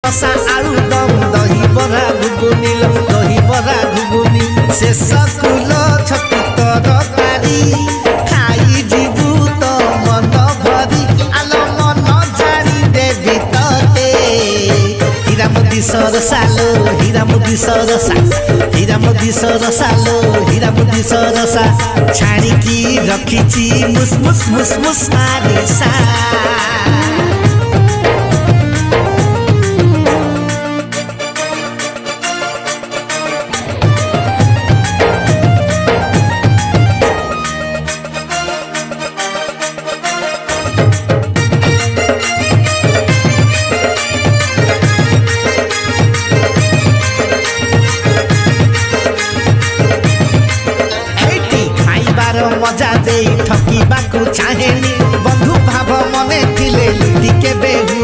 कषा आलू दम दही बरा घुगुनी दही बरा घुगुनी शेष कुल छतु तरकारी खाई जीवु तो मन भरी आलो मन जानी देवी तते हीरामोती सरसालो हीरामोती सरसा हीरामोती सरसालो हीरामोती सरसा छाणिकी रखिची मुस मुस मुस मुस आरिसा मजा दे ठकीबाकू चाहेनी बंधु भाव मने थिले लुटी के बेहू